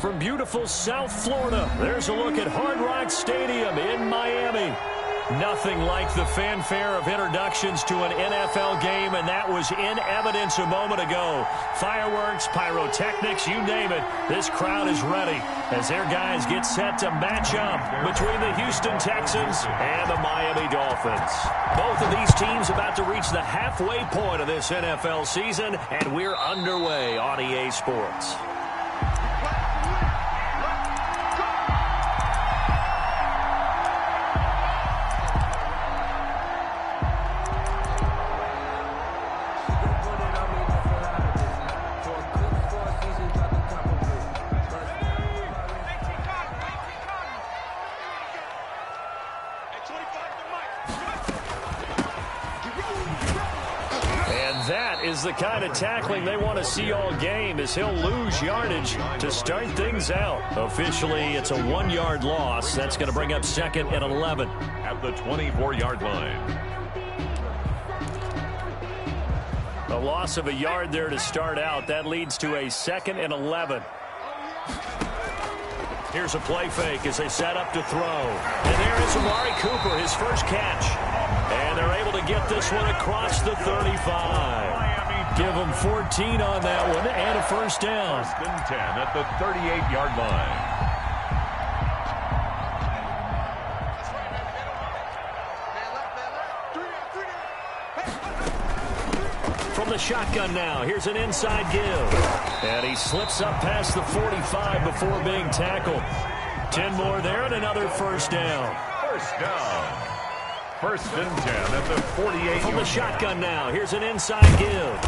from beautiful South Florida, there's a look at Hard Rock Stadium in Miami. Nothing like the fanfare of introductions to an NFL game, and that was in evidence a moment ago. Fireworks, pyrotechnics, you name it. This crowd is ready as their guys get set to match up between the Houston Texans and the Miami Dolphins. Both of these teams about to reach the halfway point of this NFL season, and we're underway on EA Sports. Is the kind of tackling they want to see all game as he'll lose yardage to start things out. Officially, it's a 1-yard loss. That's going to bring up 2nd and 11. At the 24-yard line. A loss of a yard there to start out. That leads to a 2nd and 11. Here's a play fake as they set up to throw. And there is Amari Cooper, his first catch. And they're able to get this one across the 35. Give them 14 on that one and a first down. 1st and 10 at the 38-yard line. From the shotgun now, here's an inside give. And he slips up past the 45 before being tackled. 10 more there and another first down. First down. 1st and 10 at the 48. From the shotgun now, here's an inside give.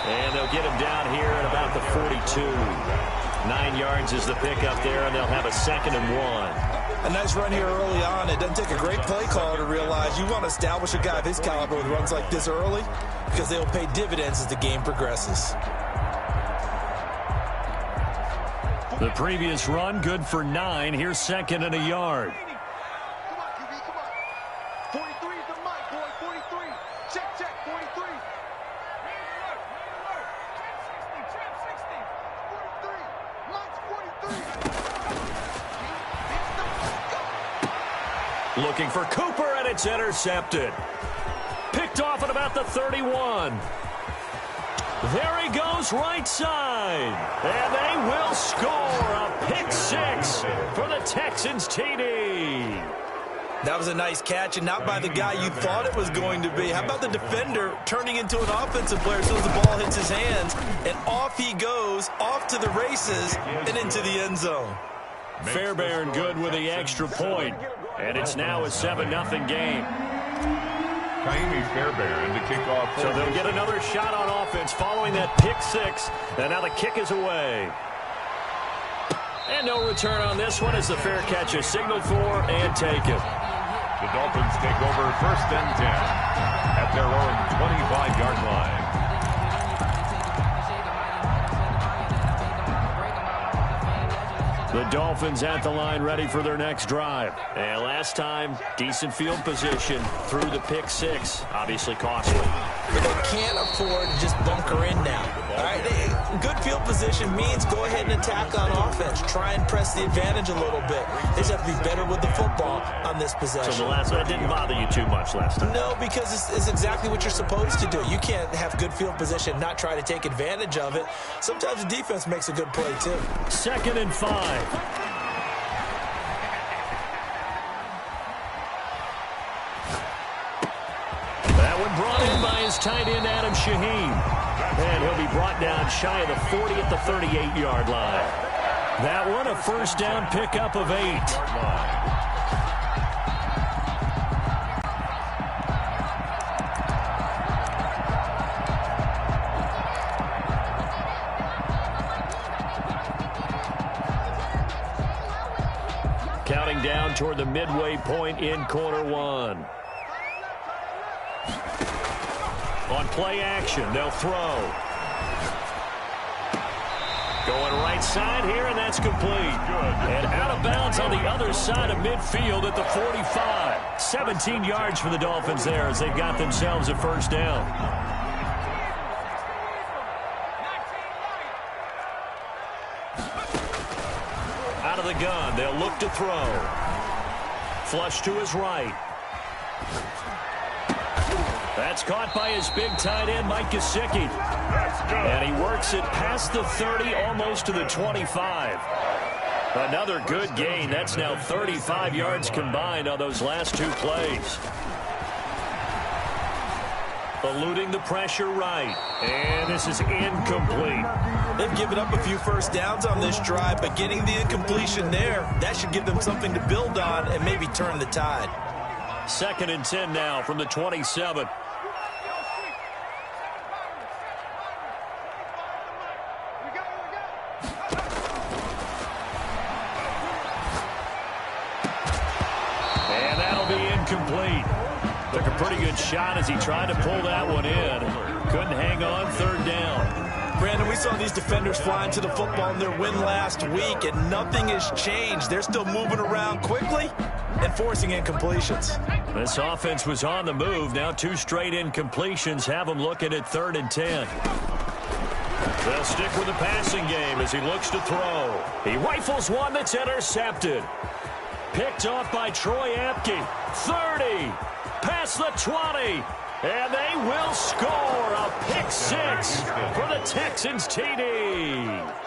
And they'll get him down here at about the 42. 9 yards is the pickup there, and they'll have a 2nd and 1. A nice run here early on. It doesn't take a great play caller to realize you want to establish a guy of his caliber with runs like this early because they will pay dividends as the game progresses. The previous run, good for 9. Here's 2nd and a yard. Looking for Cooper, and it's intercepted. Picked off at about the 31. There he goes, right side. And they will score a pick 6 for the Texans TD. That was a nice catch, and not by the guy you thought it was going to be. How about the defender turning into an offensive player as soon as the ball hits his hands, and off he goes, off to the races, and into the end zone. Fairbairn good with the extra point. And it's now a 7-0 game. Ka'imi Fairbairn to kick off. So they'll get another shot on offense following that pick 6. And now the kick is away. And no return on this one as the fair catch is signaled for and taken. The Dolphins take over 1st and 10 at their own 25-yard line. The Dolphins at the line ready for their next drive. And last time, decent field position through the pick 6. Obviously costly. But they can't afford to just bunker in now. All right? Good field position means go ahead and attack on offense. Try and press the advantage a little bit. They just have to be better with the football on this possession. So the last one didn't bother you too much last time? No, because it's exactly what you're supposed to do. You can't have good field position and not try to take advantage of it. Sometimes the defense makes a good play, too. 2nd and 5. That one brought in by his tight end, Adam Shaheen. And he'll be brought down shy of the 40 at the 38-yard line. That one, a first down pickup of 8. Counting down toward the midway point in quarter 1. On play action, they'll throw. Going right side here, and that's complete. And out of bounds on the other side of midfield at the 45. 17 yards for the Dolphins there as they've got themselves a first down. Out of the gun, they'll look to throw. Flush to his right. That's caught by his big tight end, Mike Gesicki. And he works it past the 30, almost to the 25. Another good gain. That's now 35 yards combined on those last 2 plays. Eluding the pressure right. And this is incomplete. They've given up a few first downs on this drive, but getting the incompletion there, that should give them something to build on and maybe turn the tide. 2nd and 10 now from the 27. And that'll be incomplete. Took a pretty good shot as he tried to pull that one in. Couldn't hang on, 3rd down. Brandon, we saw these defenders flying to the football in their win last week, and nothing has changed. They're still moving around quickly and forcing incompletions. This offense was on the move. Now 2 straight incompletions have them looking at 3rd and 10. They'll stick with the passing game as he looks to throw. He rifles one that's intercepted. Picked off by Troy Apke. 30. Past the 20. And they will score a pick 6 for the Texans TD.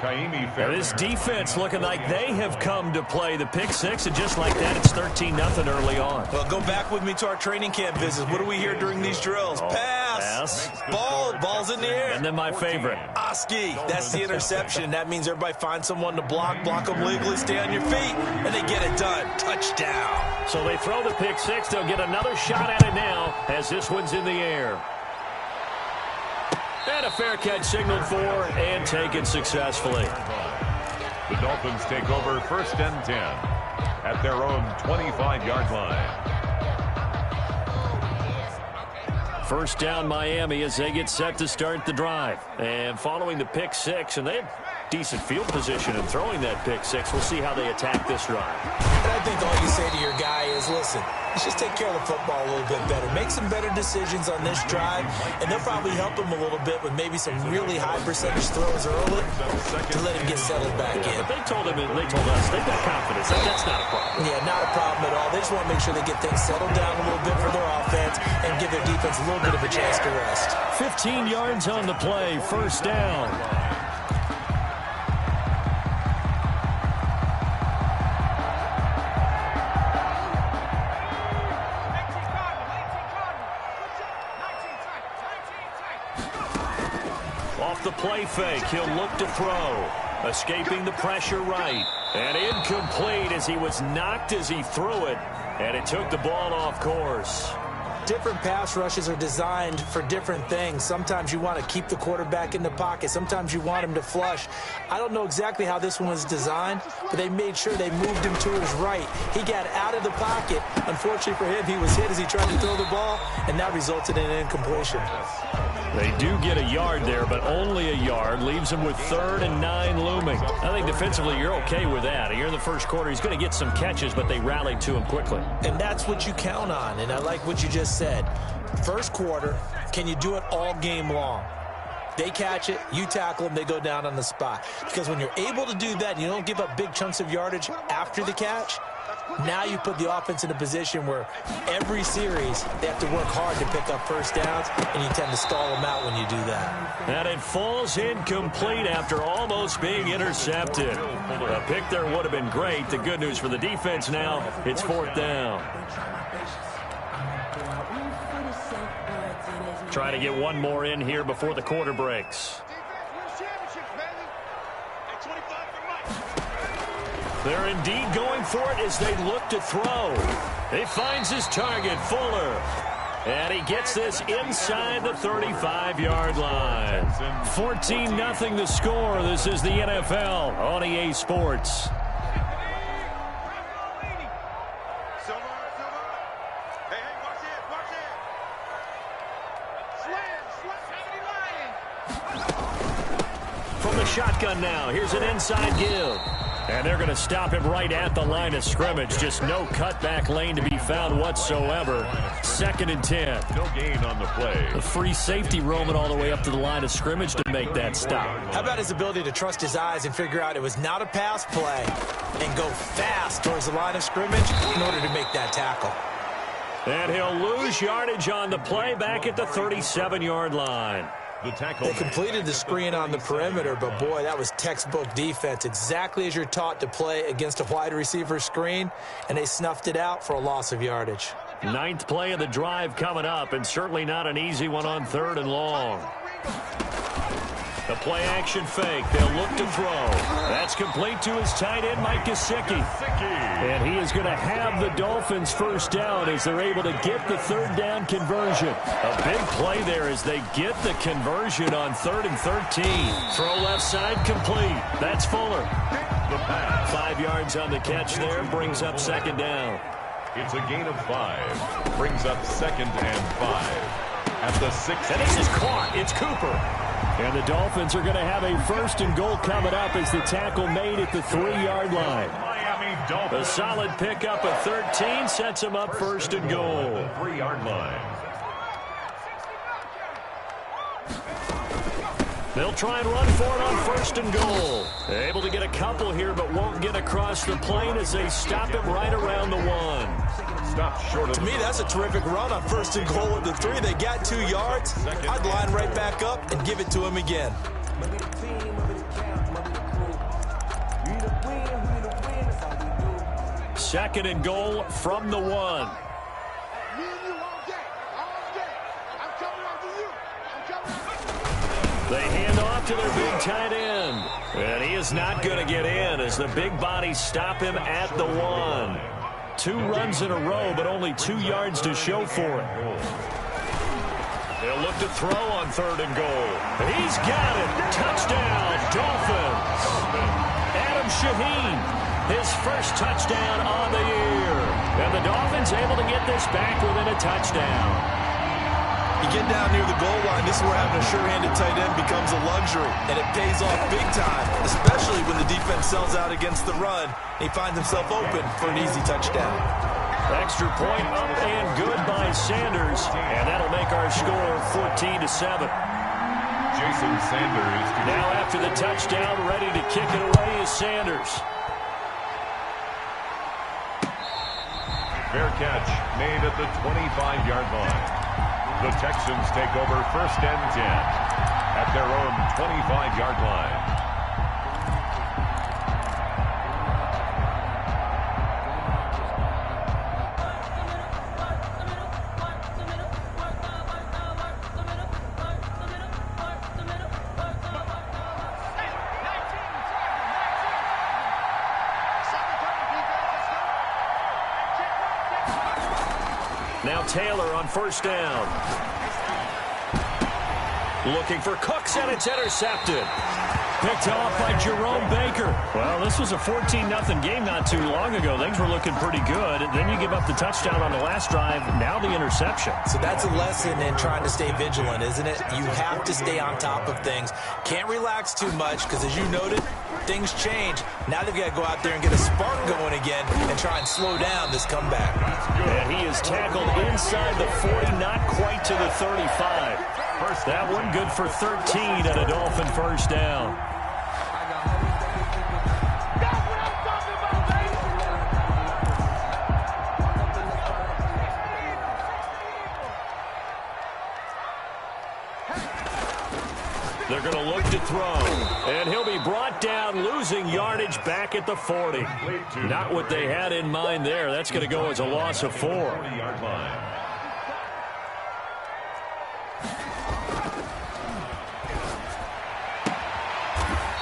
Now this defense looking like they have come to play the pick 6, and just like that, it's 13-0 early on. Well, go back with me to our training camp visits. What do we hear during these drills? Pass. Ball's in the air. And then my favorite. Oski. That's the interception. That means everybody finds someone to block them legally, stay on your feet, and they get it done. Touchdown. So they throw the pick 6. They'll get another shot at it now as this one's in the air. And a fair catch signaled for and taken successfully. The Dolphins take over 1st and 10 at their own 25-yard line. 1st down Miami as they get set to start the drive. And following the pick 6, and they have decent field position in throwing that pick 6. We'll see how they attack this drive. And I think all you say to your guy is, listen, let's just take care of the football a little bit better. Make some better decisions on this drive, and they'll probably help him a little bit with maybe some really high percentage throws early to let him get settled back in. But they told us they've got confidence. That's not a problem. Yeah, not a problem at all. They just want to make sure they get things settled down a little bit for their offense and give their defense a little bit of a chance to rest. 15 yards on the play, 1st down. The play fake. He'll look to throw. Escaping the pressure right. And incomplete as he was knocked as he threw it. And it took the ball off course. Different pass rushes are designed for different things. Sometimes you want to keep the quarterback in the pocket. Sometimes you want him to flush. I don't know exactly how this one was designed, but they made sure they moved him to his right. He got out of the pocket. Unfortunately for him, he was hit as he tried to throw the ball, and that resulted in an incompletion. They do get a yard there, but only a yard. Leaves him with 3rd and 9 looming. I think defensively you're okay with that. Here in the 1st quarter, he's going to get some catches, but they rallied to him quickly. And that's what you count on, and I like what you just said. 1st quarter, can you do it all game long? They catch it, you tackle them, they go down on the spot. Because when you're able to do that, you don't give up big chunks of yardage after the catch, now you put the offense in a position where every series they have to work hard to pick up first downs, and you tend to stall them out when you do that. And it falls incomplete after almost being intercepted. A pick there would have been great. The good news for the defense now, it's 4th down. Trying to get one more in here before the quarter breaks. They're indeed going for it as they look to throw. He finds his target, Fuller. And he gets this inside the 35-yard line. 14-0 the score. This is the NFL on EA Sports. From the shotgun now, here's an inside give. And they're going to stop him right at the line of scrimmage. Just no cutback lane to be found whatsoever. 2nd and 10. No gain on the play. A free safety roaming all the way up to the line of scrimmage to make that stop. How about his ability to trust his eyes and figure out it was not a pass play and go fast towards the line of scrimmage in order to make that tackle. And he'll lose yardage on the play back at the 37-yard line. The tackle. They completed the screen on the perimeter, but boy, that was textbook defense. Exactly as you're taught to play against a wide receiver screen, and they snuffed it out for a loss of yardage. 9th play of the drive coming up, and certainly not an easy one on 3rd and long. The play-action fake. They'll look to throw. That's complete to his tight end, Mike Gesicki. And he is going to have the Dolphins first down as they're able to get the 3rd down conversion. A big play there as they get the conversion on 3rd and 13. Throw left side complete. That's Fuller. The pass. 5 yards on the catch there. Brings up 2nd down. It's a gain of 5. Brings up 2nd and 5. At the 6th. And this is caught. It's Cooper. And the Dolphins are going to have a 1st and goal coming up as the tackle made at the 3-yard line. Miami Dolphins. A solid pickup of 13 sets them up 1st and goal. 3-yard line. They'll try and run for it on 1st and goal. They're able to get a couple here, but won't get across the plane as they stop him right around the 1. Stop short of. To me, that's a terrific run on 1st and goal at the 3. They got 2 yards. I'd line right back up and give it to him again. Second and goal from the 1. They hand off to their big tight end. And he is not going to get in as the big bodies stop him at the 1. 2 runs in a row, but only 2 yards to show for it. They'll look to throw on 3rd and goal. He's got it. Touchdown, Dolphins. Adam Shaheen, his first touchdown on the year. And the Dolphins able to get this back within a touchdown. You get down near the goal line, this is where having a sure-handed tight end becomes a luxury, and it pays off big time, especially when the defense sells out against the run. He finds himself open for an easy touchdown. Extra point up and good by Sanders, and that'll make our score 14-7. Jason Sanders. Now after the touchdown, ready to kick it away is Sanders. Fair catch made at the 25-yard line. The Texans take over 1st and 10 at their own 25-yard line. Now Taylor on 1st down. Looking for Cooks, and it's intercepted. Picked off by Jerome Baker. Well, this was a 14-0 game not too long ago. Things were looking pretty good. Then you give up the touchdown on the last drive. Now the interception. So that's a lesson in trying to stay vigilant, isn't it? You have to stay on top of things. Can't relax too much because, as you noted, things change. Now they've got to go out there and get a spark going again and try and slow down this comeback. And he is tackled inside the 40, not quite to the 35. That one good for 13 at a Dolphin 1st down. They're going to look to throw, and he'll be brought down, losing yardage back at the 40. Not what they had in mind there. That's going to go as a loss of 4.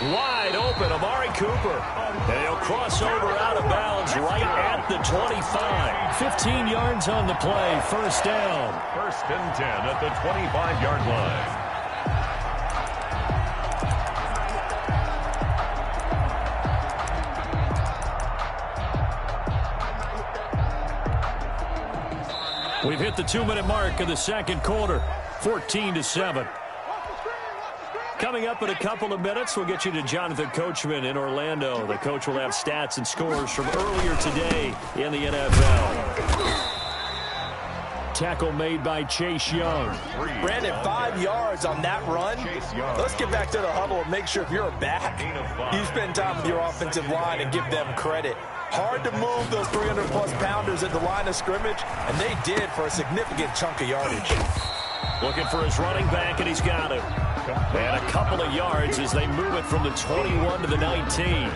Wide open, Amari Cooper. And he'll cross over out of bounds right at the 25. 15 yards on the play, 1st down. 1st and 10 at the 25-yard line. We've hit the 2-minute mark of the 2nd quarter, 14-7. Coming up in a couple of minutes, we'll get you to Jonathan Coachman in Orlando. The coach will have stats and scores from earlier today in the NFL. Tackle made by Chase Young. Brandon, 5 yards on that run. Let's get back to the huddle and make sure if you're a back, you spend time with your offensive line and give them credit. Hard to move those 300-plus pounders at the line of scrimmage, and they did for a significant chunk of yardage. Looking for his running back, and he's got him. And a couple of yards as they move it from the 21 to the 19.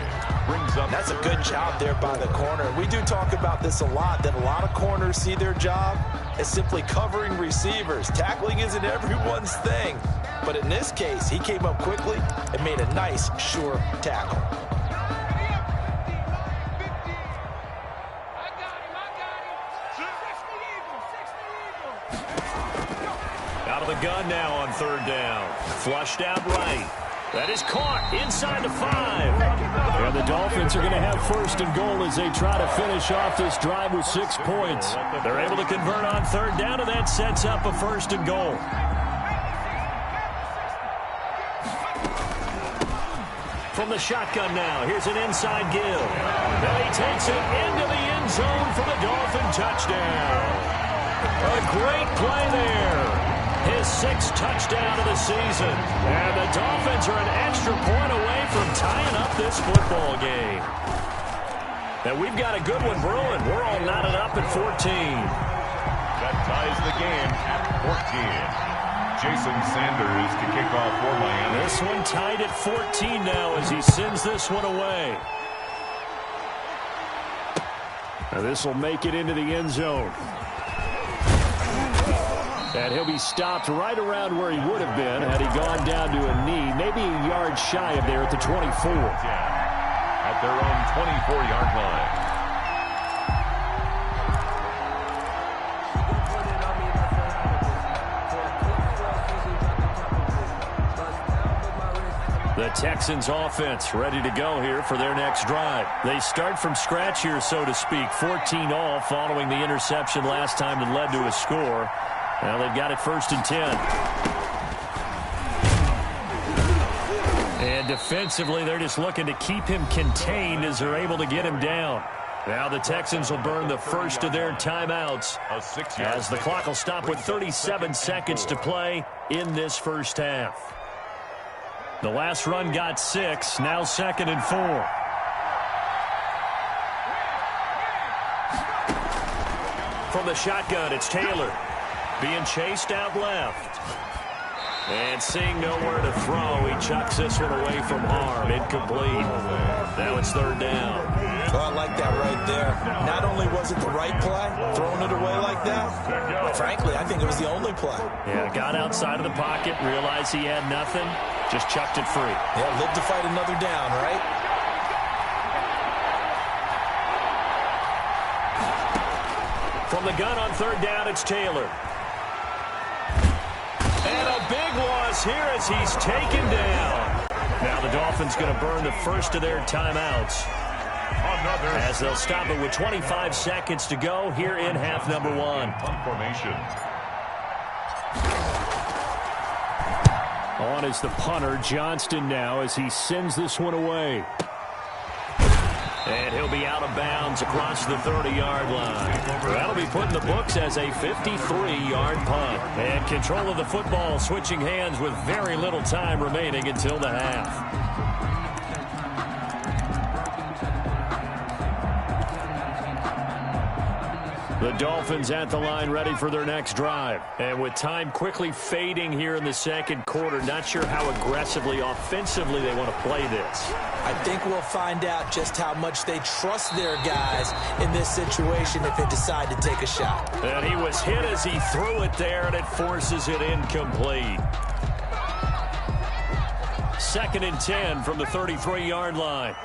That's a good job there by the corner. We do talk about this a lot, that a lot of corners see their job as simply covering receivers. Tackling isn't everyone's thing. But in this case, he came up quickly and made a nice, sure tackle. Out of the gun now on third down. Flushed out right. That is caught inside the 5. And the Dolphins are going to have first and goal as they try to finish off this drive with 6 points. They're able to convert on third down, and that sets up a first and goal. From the shotgun now, here's an inside give. Then he takes it into the end zone for the Dolphin touchdown. A great play there. His 6th touchdown of the season. And the Dolphins are an extra point away from tying up this football game. And we've got a good one brewing. We're all knotted up at 14. That ties the game at 14. Jason Sanders to kick off for Miami. This one tied at 14 now as he sends this one away. Now this will make it into the end zone. And he'll be stopped right around where he would have been had he gone down to a knee, maybe a yard shy of there at the 24. At their own 24-yard line. The Texans offense ready to go here for their next drive. They start from scratch here, so to speak. 14 all following the interception last time that led to a score. Now they've got it 1st and 10. And defensively, they're just looking to keep him contained as they're able to get him down. Now the Texans will burn the first of their timeouts as the clock will stop with 37 seconds to play in this first half. The last run got 6, now 2nd and 4. From the shotgun, it's Taylor. Being chased out left. And seeing nowhere to throw, he chucks this one away from harm. Incomplete. Now it's 3rd down. Well, I like that right there. Not only was it the right play, throwing it away like that, but frankly, I think it was the only play. Yeah, got outside of the pocket, realized he had nothing, just chucked it free. Yeah, live to fight another down, right? From the gun on 3rd down, it's Taylor. And a big loss here as he's taken down. Now the Dolphins going to burn the first of their timeouts as they'll stop it with 25 seconds to go here in half number 1. Formation. On is the punter, Johnston, now as he sends this one away. And he'll be out of bounds across the 30-yard line. That'll be put in the books as a 53-yard punt. And control of the football switching hands with very little time remaining until the half. The Dolphins at the line ready for their next drive. And with time quickly fading here in the second quarter, not sure how aggressively, offensively they want to play this. I think we'll find out just how much they trust their guys in this situation if they decide to take a shot. And he was hit as he threw it there, and it forces it incomplete. 2nd and 10 from the 33-yard line.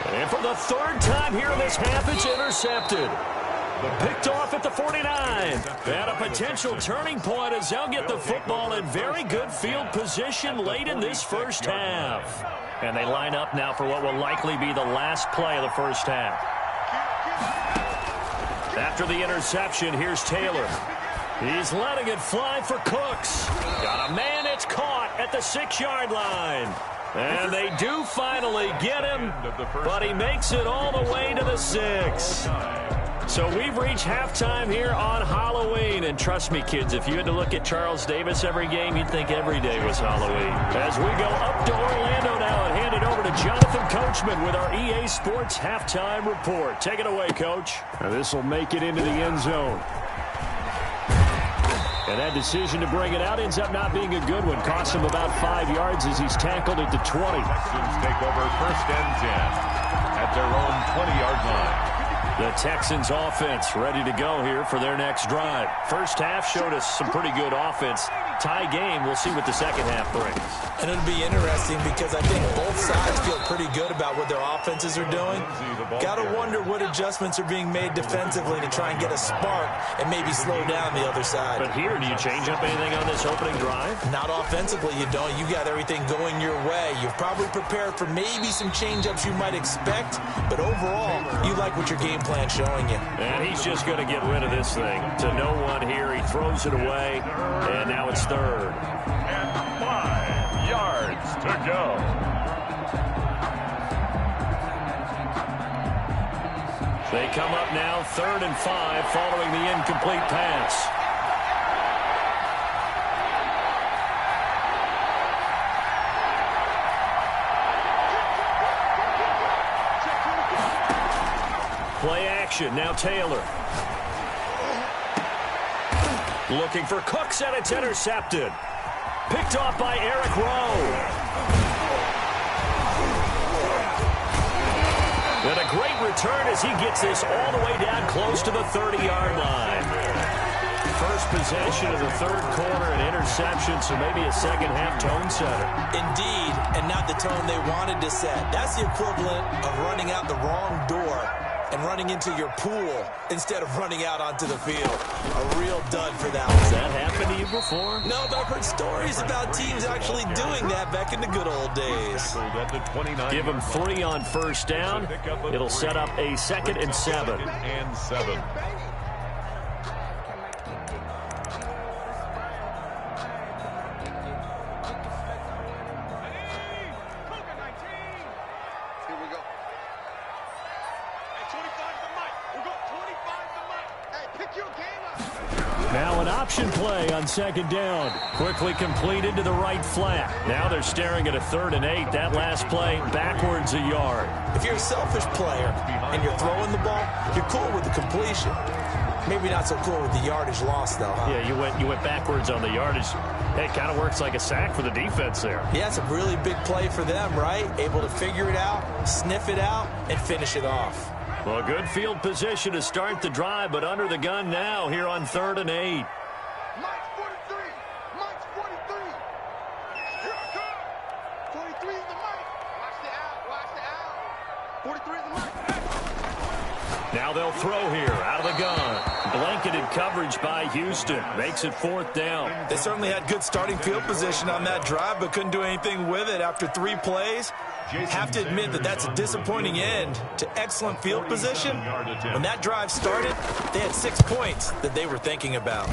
And for the 3rd time here in this half, it's intercepted. Picked off at the 49. And a potential turning point as they'll get the football in very good field position late in this first half. And they line up now for what will likely be the last play of the first half. After the interception, here's Taylor. He's letting it fly for Cooks. Got a man, it's caught at the 6-yard line. And they do finally get him, but he makes it all the way to the 6. So we've reached halftime here on Halloween. And trust me, kids, if you had to look at Charles Davis every game, you'd think every day was Halloween. As we go up to Orlando now and hand it over to Jonathan Coachman with our EA Sports Halftime Report. Take it away, Coach. This will make it into the end zone. And that decision to bring it out ends up not being a good one. Cost him about 5 yards as he's tackled at the 20. Texans take over first and 10 at their own 20-yard line. The Texans offense ready to go here for their next drive. First half showed us some pretty good offense. Tie game, we'll see what the second half brings. And it'll be interesting because I think both sides feel pretty good about what their offenses are doing. Got to wonder what adjustments are being made defensively to try and get a spark and maybe slow down the other side. But here, do you change up anything on this opening drive? Not offensively, you don't. You got everything going your way. You've probably prepared for maybe some change-ups you might expect, but overall, you like what your game plan's showing you. And he's just going to get rid of this thing. To no one here, he throws it away, and now it's third. And 5 yards to go. They come up now 3rd and 5 following the incomplete pass. Play action, now Taylor. Looking for Cooks, and it's intercepted. Picked off by Eric Rowe. And a great return as he gets this all the way down close to the 30-yard line. First possession of the third quarter, an interception, so maybe a second-half tone setter. Indeed, and not the tone they wanted to set. That's the equivalent of running out the wrong door and running into your pool instead of running out onto the field. A real dud for that one. Has that happened to you before? No, but I've heard stories about teams actually doing that back in the good old days. Give him 3 on first down. It'll set up a 2nd and 7. And 7. Now an option play on 2nd down. Quickly completed to the right flat. Now they're staring at a 3rd and 8. That last play backwards a yard. If you're a selfish player and you're throwing the ball, you're cool with the completion. Maybe not so cool with the yardage loss, though, huh? Yeah, you went backwards on the yardage. It kind of works like a sack for the defense there. Yeah, it's a really big play for them, right? Able to figure it out, sniff it out, and finish it off. Well, good field position to start the drive, but under the gun now here on 3rd and 8. Mike's 43. Mike's 43. Here I come. 43 is the Mike. Watch the out. Watch the out. 43 is the Mike. Now they'll throw here out of the gun. Blanketed coverage by Houston. Makes it 4th down. They certainly had good starting field position on that drive, but couldn't do anything with it after 3 plays. Have to admit that that's a disappointing end to excellent field position. When that drive started, they had 6 points that they were thinking about.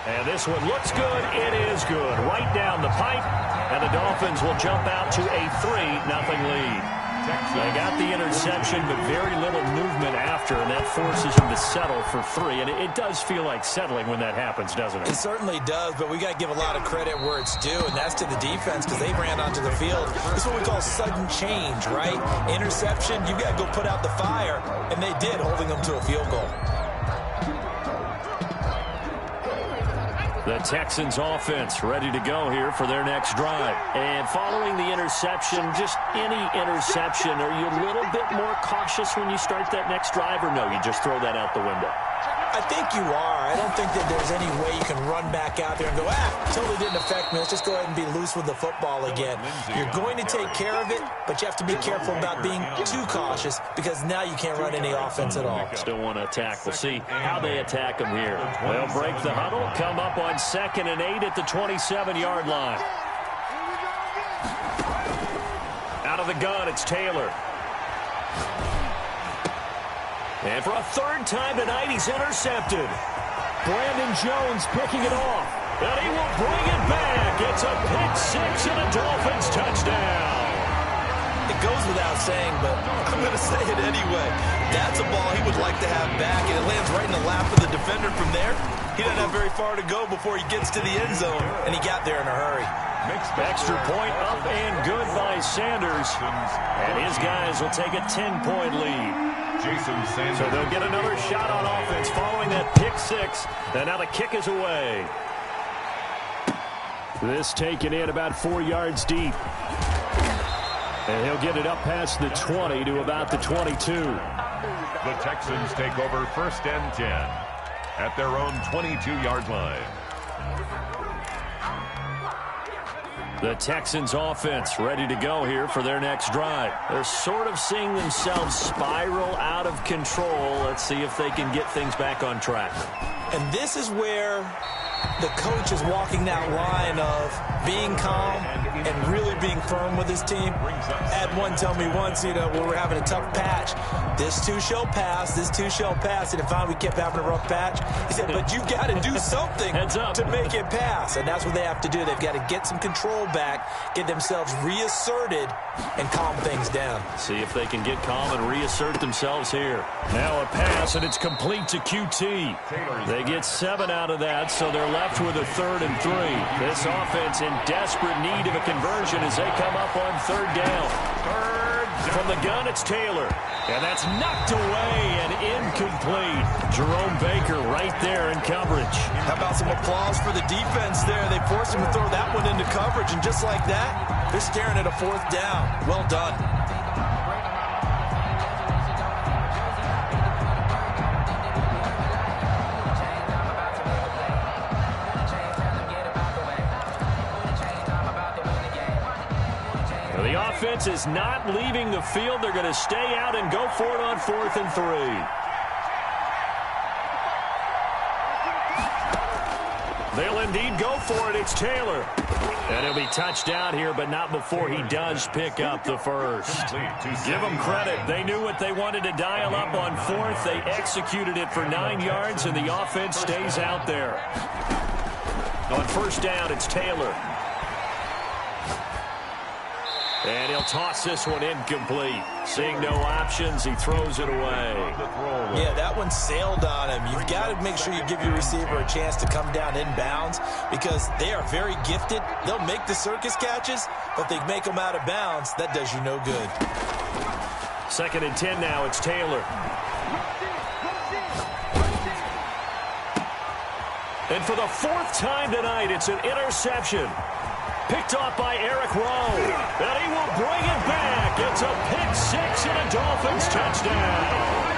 And this one looks good. It is good. Right down the pipe. And the Dolphins will jump out to a 3-0 lead. They got the interception, but very little movement after, and that forces them to settle for 3. And it does feel like settling when that happens, doesn't it? It certainly does, but we got to give a lot of credit where it's due, and that's to the defense because they ran onto the field. This is what we call sudden change, right? Interception, you got to go put out the fire, and they did, holding them to a field goal. The Texans offense ready to go here for their next drive. And following the interception, just any interception, are you a little bit more cautious when you start that next drive, or no, you just throw that out the window? I think you are. I don't think that there's any way you can run back out there and go, totally didn't affect me. Let's just go ahead and be loose with the football again. You're going to take care of it, but you have to be careful about being too cautious because now you can't run any offense at all. Still want to attack. We'll see how they attack them here. They'll break the huddle, come up on 2nd and 8 at the 27-yard line. Out of the gun, it's Taylor. And for a third time tonight, he's intercepted. Brandon Jones picking it off. And he will bring it back. It's a pick six and a Dolphins touchdown. It goes without saying, but I'm going to say it anyway. That's a ball he would like to have back, and it lands right in the lap of the defender from there. He doesn't have very far to go before he gets to the end zone, and he got there in a hurry. Extra point up and good by Sanders. And his guys will take a 10-point lead. Jason Sanders. So they'll get another shot on offense following that pick six. And now the kick is away. This taken in about 4 yards deep. And he'll get it up past the 20 to about the 22. The Texans take over first and 10 at their own 22-yard line. The Texans offense ready to go here for their next drive. They're sort of seeing themselves spiral out of control. Let's see if they can get things back on track. And this is where the coach is walking that line of being calm and really being firm with his team. Had one tell me once, when we were having a tough patch, this too shall pass, this too shall pass. And finally we kept having a rough patch. He said, but you got to do something to make it pass. And that's what they have to do. They've got to get some control back, get themselves reasserted, and calm things down. See if they can get calm and reassert themselves here. Now a pass, and it's complete to QT. They get 7 out of that, so they're left with a 3rd and 3. This offense in desperate need of a conversion as they come up on 3rd down. From the gun, it's Taylor. And that's knocked away and incomplete. Jerome Baker right there in coverage. How about some applause for the defense there? They forced him to throw that one into coverage, and just like that, they're staring at a 4th down. Well done. The offense is not leaving the field. They're going to stay out and go for it on 4th and 3. They'll indeed go for it. It's Taylor. And he'll be touched out here, but not before he does pick up the first. Give them credit. They knew what they wanted to dial up on 4th. They executed it for 9 yards, and the offense stays out there. On 1st down, it's Taylor. And he'll toss this one incomplete. Seeing no options, he throws it away. Yeah, that one sailed on him. You've got to make sure you give your receiver a chance to come down inbounds because they are very gifted. They'll make the circus catches, but they make them out of bounds. That does you no good. 2nd and 10 now. It's Taylor. And for the 4th time tonight, it's an interception. Picked off by Eric Rowe. And he will bring it back. It's a pick six and a Dolphins touchdown.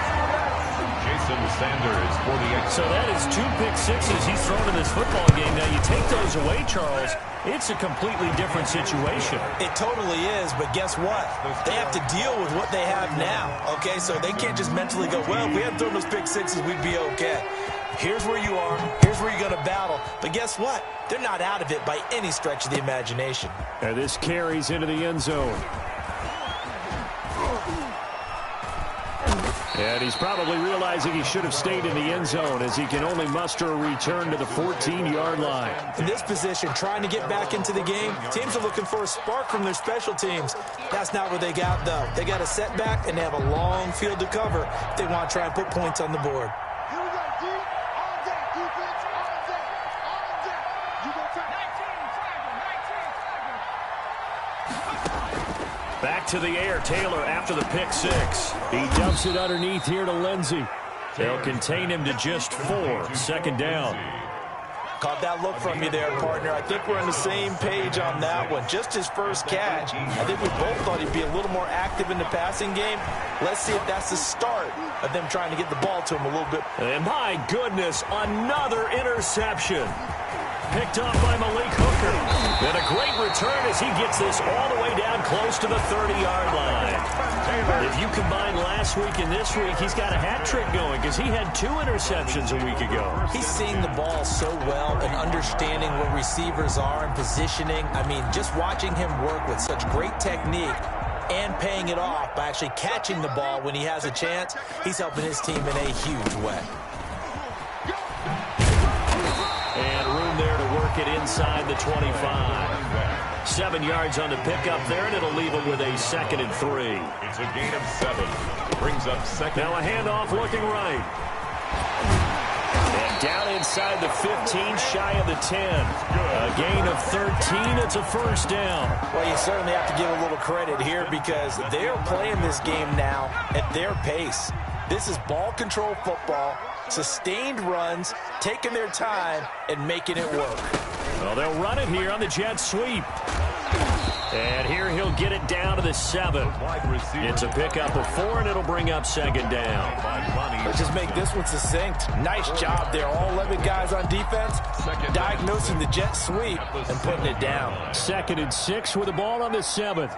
Jason Sanders for the extra. So that is 2 pick sixes he's thrown in this football game. Now you take those away, Charles, it's a completely different situation. It totally is, but guess what? They have to deal with what they have now, okay? So they can't just mentally go, well, if we hadn't thrown those pick sixes, we'd be okay. Here's where you are. Here's where you're going to battle. But guess what? They're not out of it by any stretch of the imagination. And this carries into the end zone. And he's probably realizing he should have stayed in the end zone as he can only muster a return to the 14-yard line. In this position, trying to get back into the game, teams are looking for a spark from their special teams. That's not what they got, though. They got a setback, and they have a long field to cover if they want to try and put points on the board. Back to the air, Taylor after the pick six. He dumps it underneath here to Lindsey. They'll contain him to just 4. 2nd down. Caught that look from you there, partner. I think we're on the same page on that one. Just his first catch. I think we both thought he'd be a little more active in the passing game. Let's see if that's the start of them trying to get the ball to him a little bit. And my goodness, another interception. Picked off by Malik Hooker. And a great return as he gets this all the way down close to the 30-yard line. If you combine last week and this week, he's got a hat trick going because he had 2 interceptions a week ago. He's seeing the ball so well and understanding where receivers are and positioning. I mean, just watching him work with such great technique, and paying it off by actually catching the ball when he has a chance. He's helping his team in a huge way. And room there to work it inside the 25. 7 yards on the pickup there, and it'll leave him with a 2nd and 3. It's a gain of 7. Brings up 2nd. Now a handoff looking right. And down inside the 15, shy of the 10. A gain of 13. It's a first down. Well, you certainly have to give a little credit here because they're playing this game now at their pace. This is ball control football, sustained runs, taking their time, and making it work. Well, they'll run it here on the jet sweep. And here he'll get it down to the 7. It's a pickup of 4, and it'll bring up 2nd down. Let's just make this one succinct. Nice job there. All 11 guys on defense diagnosing the jet sweep and putting it down. 2nd and 6 with the ball on the 7th.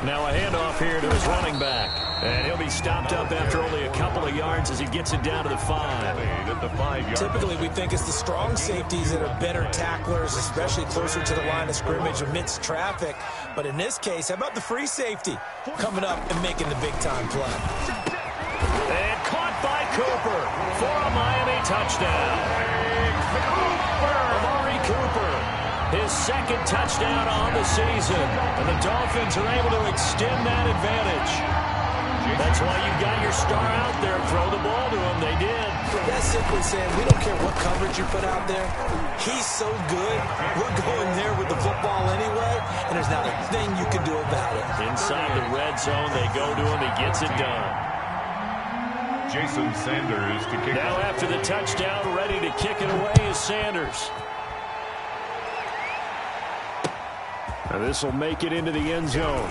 Now a handoff here to his running back. And he'll be stopped up after only a couple of yards as he gets it down to the 5. Typically, we think it's the strong safeties that are better tacklers, especially closer to the line of scrimmage amidst traffic. But in this case, how about the free safety coming up and making the big-time play? And caught by Cooper for a Miami touchdown. Amari Cooper, his 2nd touchdown on the season. And the Dolphins are able to extend that advantage. That's why you got your star out there. Throw the ball to him. They did. That's simply saying we don't care what coverage you put out there. He's so good. We're going there with the football anyway, and there's not a thing you can do about it. Inside the red zone, they go to him. He gets it done. Jason Sanders to kick. Now after the touchdown, ready to kick it away is Sanders. Now this will make it into the end zone.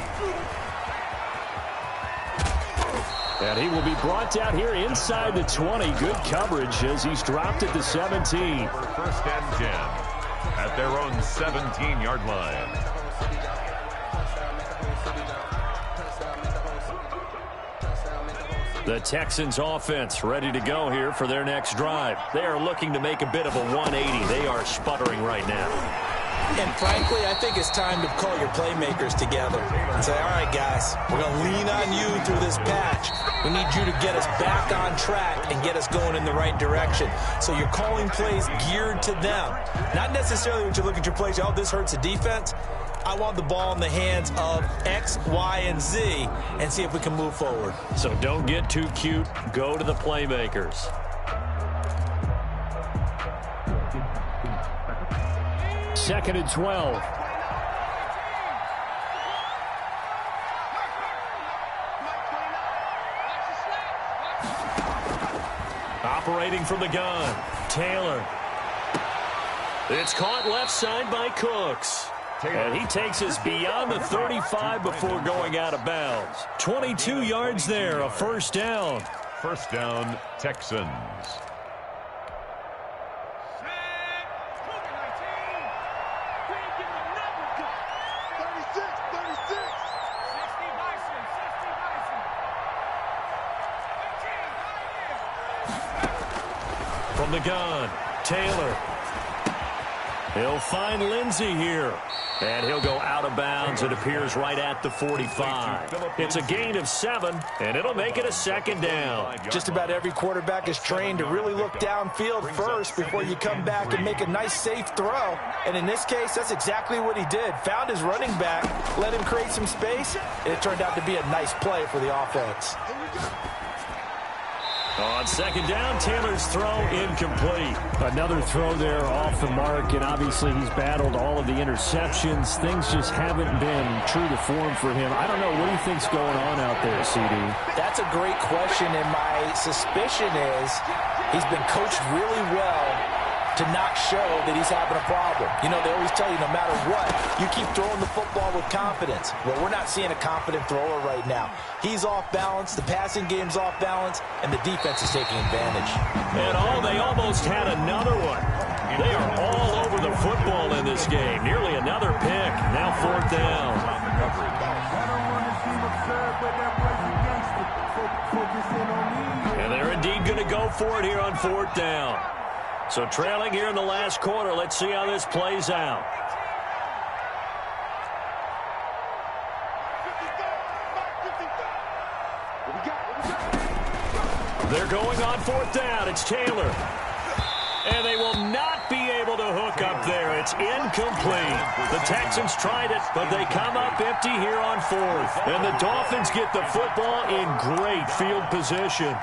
And he will be brought down here inside the 20. Good coverage as he's dropped at the 17. First and 10 at their own 17-yard line. The Texans offense ready to go here for their next drive. They are looking to make a bit of a 180. They are sputtering right now. And frankly, I think it's time to call your playmakers together and say, all right, guys, we're going to lean on you through this patch. We need you to get us back on track and get us going in the right direction. So you're calling plays geared to them. Not necessarily when you look at your plays, oh, this hurts the defense. I want the ball in the hands of X, Y, and Z and see if we can move forward. So don't get too cute. Go to the playmakers. Second and 12. Operating from the gun, Taylor. It's caught left side by Cooks. And he takes us beyond the 35 before going out of bounds. 22 yards there, a first down. First down, Texans. From the gun, Taylor. He'll find Lindsey here. And he'll go out of bounds. It appears right at the 45. It's a gain of 7, and it'll make it a second down. Just about every quarterback is trained to really look downfield first before you come back and make a nice, safe throw. And in this case, that's exactly what he did. Found his running back, let him create some space, and it turned out to be a nice play for the offense. On second down, Taylor's throw incomplete. Another throw there off the mark, and obviously he's battled all of the interceptions. Things just haven't been true to form for him. I don't know. What do you think's going on out there, CD? That's a great question, and my suspicion is he's been coached really well to not show that he's having a problem. You know, they always tell you no matter what, you keep throwing the football with confidence. Well, we're not seeing a confident thrower right now. He's off balance, the passing game's off balance, and the defense is taking advantage. And they almost had another one. They are all over the football in this game. Nearly another pick. Now fourth down. And they're indeed going to go for it here on fourth down. So trailing here in the last quarter, let's see how this plays out. going on fourth down. It's Taylor. And they will not be able to hook up there. It's incomplete. The Texans tried it, but they come up empty here on fourth. And the Dolphins get the football in great field position.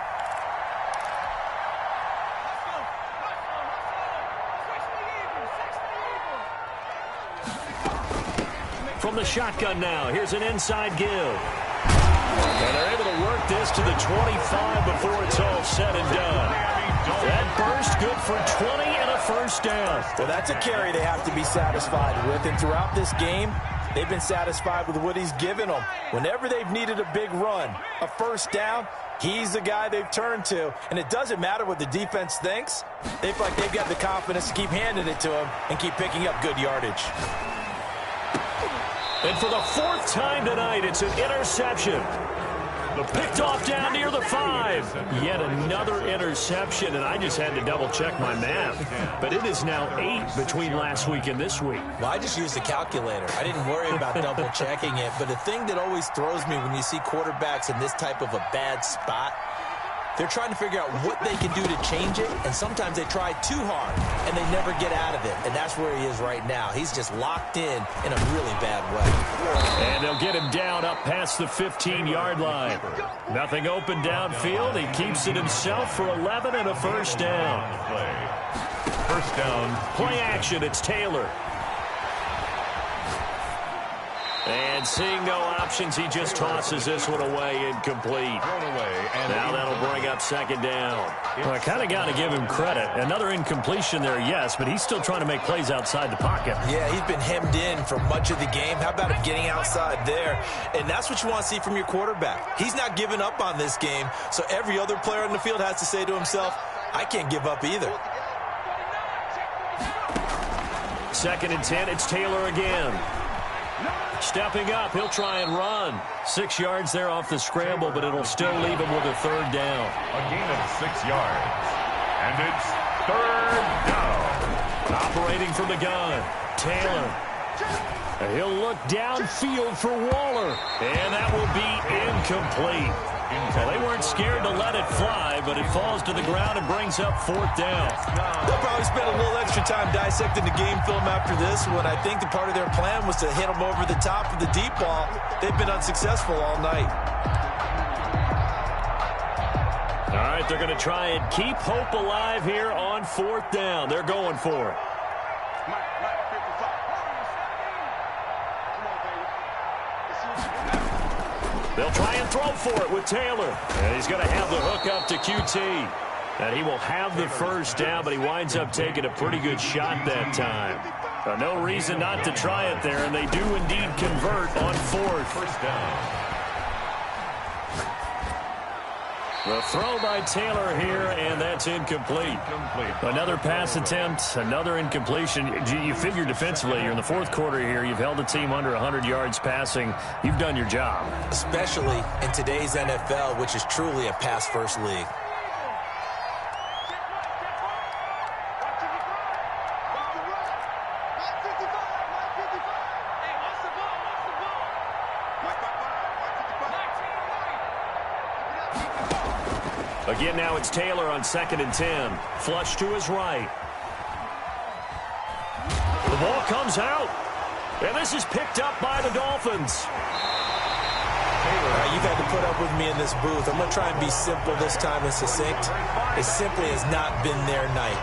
From the shotgun now, here's an inside give. And they're able to work this to the 25 before it's all said and done. That burst good for 20 and a first down. Well, that's a carry they have to be satisfied with. And throughout this game, they've been satisfied with what he's given them. Whenever they've needed a big run, a first down, he's the guy they've turned to. And it doesn't matter what the defense thinks. They feel like they've got the confidence to keep handing it to him and keep picking up good yardage. And for the fourth time tonight, it's an interception. Picked off down near the 5. Yet another interception, and I just had to double-check my math. But it is now 8 between last week and this week. Well, I just used the calculator. I didn't worry about double-checking it. But the thing that always throws me when you see quarterbacks in this type of a bad spot, they're trying to figure out what they can do to change it, and sometimes they try too hard, and they never get out of it. And that's where he is right now. He's just locked in a really bad way. And they'll get him down up past the 15-yard line. Nothing open downfield. He keeps it himself for 11 and a first down. First down. Play action. It's Taylor. And seeing no options, he just tosses this one away, incomplete. Now that'll bring up second down. Well, I kind of got to give him credit. Another incompletion there, yes, but he's still trying to make plays outside the pocket. Yeah, he's been hemmed in for much of the game. How about him getting outside there? And that's what you want to see from your quarterback. He's not giving up on this game, so every other player on the field has to say to himself, I can't give up either. Second and 10, it's Taylor again. Stepping up, he'll try and run. 6 yards there off the scramble, but it'll still leave him with a third down. A gain of 6 yards. And it's third down. Operating from the gun, Taylor. He'll look downfield for Waller. And that will be incomplete. Well, they weren't scared to let it fly, but it falls to the ground and brings up fourth down. They'll probably spend a little extra time dissecting the game film after this one. I think the part of their plan was to hit them over the top of the deep ball. They've been unsuccessful all night. All right, they're going to try and keep hope alive here on fourth down. They're going for it. They'll try and throw for it with Taylor. And he's going to have the hook up to QT. And he will have the first down, but he winds up taking a pretty good shot that time. No reason not to try it there, and they do indeed convert on fourth. First down. The throw by Taylor here, and that's incomplete. Another pass attempt, another incompletion. You figure defensively, you're in the fourth quarter here. You've held the team under 100 yards passing. You've done your job. Especially in today's NFL, which is truly a pass-first league. Again, now it's Taylor on 2nd and 10. Flush to his right. The ball comes out. And this is picked up by the Dolphins. You've had to put up with me in this booth. I'm going to try and be simple this time and succinct. It simply has not been their night.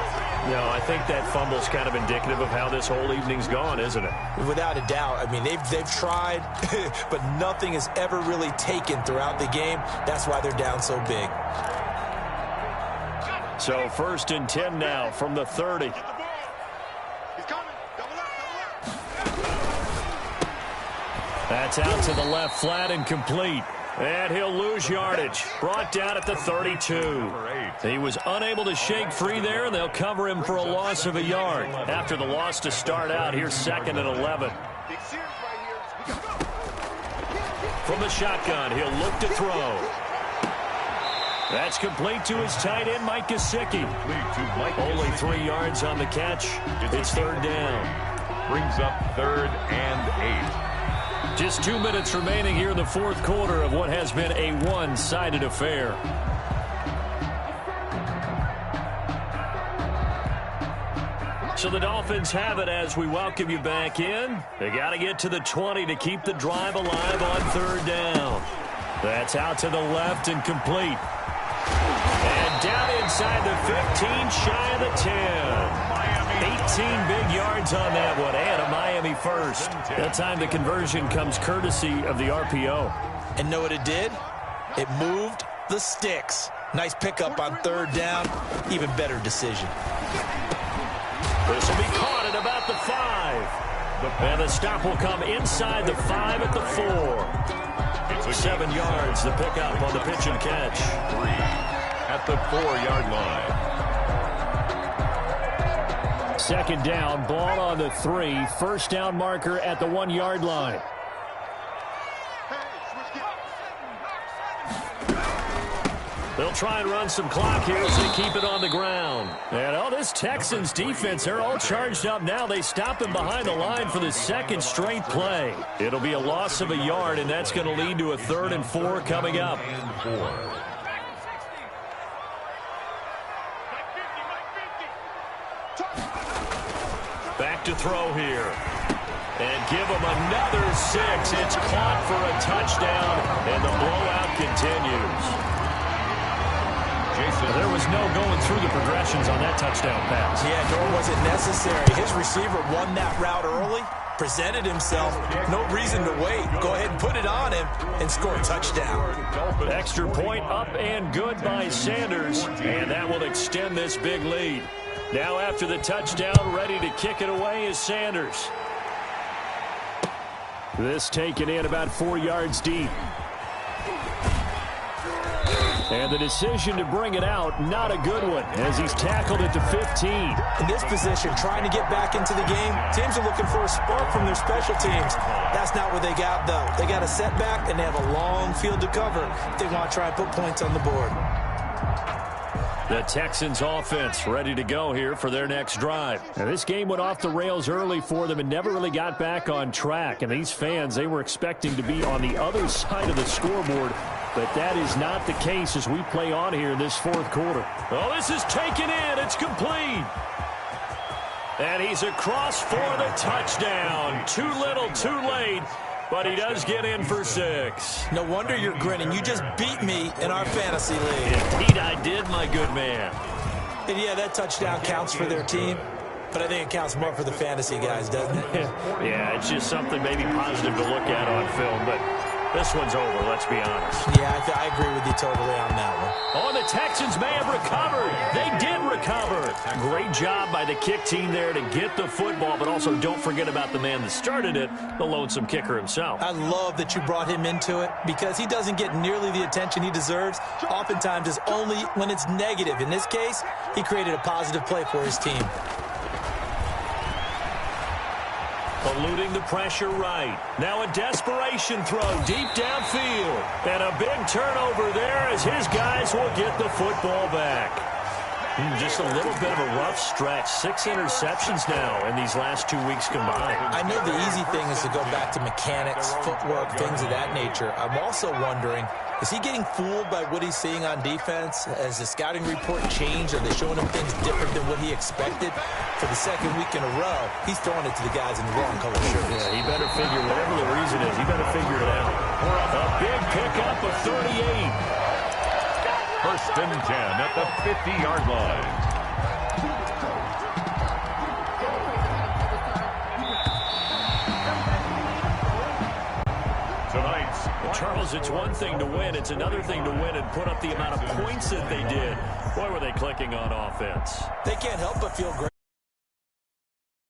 No, I think that fumble's kind of indicative of how this whole evening's gone, isn't it? Without a doubt. I mean, they've tried, but nothing has ever really taken throughout the game. That's why they're down so big. So 1st and 10 now from the 30. That's out to the left flat and complete. And he'll lose yardage. Brought down at the 32. He was unable to shake free there, and they'll cover him for a loss of a yard. After the loss to start out, here's 2nd and 11. From the shotgun, he'll look to throw. That's complete to his tight end, Mike Gesicki. Only 3 yards on the catch. It's third down. Brings up 3rd and 8. Just 2 minutes remaining here in the fourth quarter of what has been a one-sided affair. So the Dolphins have it as we welcome you back in. They got to get to the 20 to keep the drive alive on third down. That's out to the left and complete. And down inside the 15, shy of the 10. 18 big yards on that one, and a Miami first. That time the conversion comes courtesy of the RPO. And know what it did? It moved the sticks. Nice pickup on third down. Even better decision. This will be caught at about the 5. And the stop will come inside the 5 at the 4. 7 yards, the pickup on the pitch and catch. 3 at the 4-yard line. Second down, ball on the 3. First down marker at the 1-yard line. They'll try and run some clock here as they keep it on the ground. And this Texans defense, they're all charged up now. They stop him behind the line for the second straight play. It'll be a loss of a yard, and that's going to lead to a 3rd and 4 coming up. Back to throw here. And give him another 6. It's caught for a touchdown, and the blowout continues. There was no going through the progressions on that touchdown pass. Yeah, nor was it necessary. His receiver won that route early, presented himself. No reason to wait. Go ahead and put it on him and score a touchdown. Extra point up and good by Sanders, and that will extend this big lead. Now after the touchdown, ready to kick it away is Sanders. This taken in about 4 yards deep. And the decision to bring it out, not a good one, as he's tackled at the 15. In this position, trying to get back into the game, teams are looking for a spark from their special teams. That's not what they got, though. They got a setback, and they have a long field to cover if they want to try and put points on the board. The Texans offense ready to go here for their next drive. Now, this game went off the rails early for them and never really got back on track. And these fans, they were expecting to be on the other side of the scoreboard. But that is not the case as we play on here in this 4th quarter. Oh, this is taken in. It's complete. And he's across for the touchdown. Too little, too late. But he does get in for 6. No wonder you're grinning. You just beat me in our fantasy league. Indeed I did, my good man. And yeah, that touchdown counts for their team. But I think it counts more for the fantasy guys, doesn't it? Yeah, it's just something maybe positive to look at on film. But this one's over, let's be honest. Yeah, I agree with you totally on that one. Oh, the Texans may have recovered. They did recover. Great job by the kick team there to get the football, but also don't forget about the man that started it, the lonesome kicker himself. I love that you brought him into it because he doesn't get nearly the attention he deserves. Oftentimes it's only when it's negative. In this case, he created a positive play for his team. Eluding the pressure right. Now a desperation throw deep downfield. And a big turnover there as his guys will get the football back. Just a little bit of a rough stretch. 6 interceptions now in these last 2 weeks combined. I know the easy thing is to go back to mechanics, footwork, things of that nature. I'm also wondering, is he getting fooled by what he's seeing on defense? Has the scouting report changed? Are they showing him things different than what he expected? For the 2nd week in a row, he's throwing it to the guys in the wrong color shirts. Yeah, he better figure, whatever the reason is, he better figure it out. A big pickup of 38. 1st and 10 at the 50-yard line. Charles, it's one thing to win. It's another thing to win and put up the amount of points that they did. Boy, were they clicking on offense. They can't help but feel great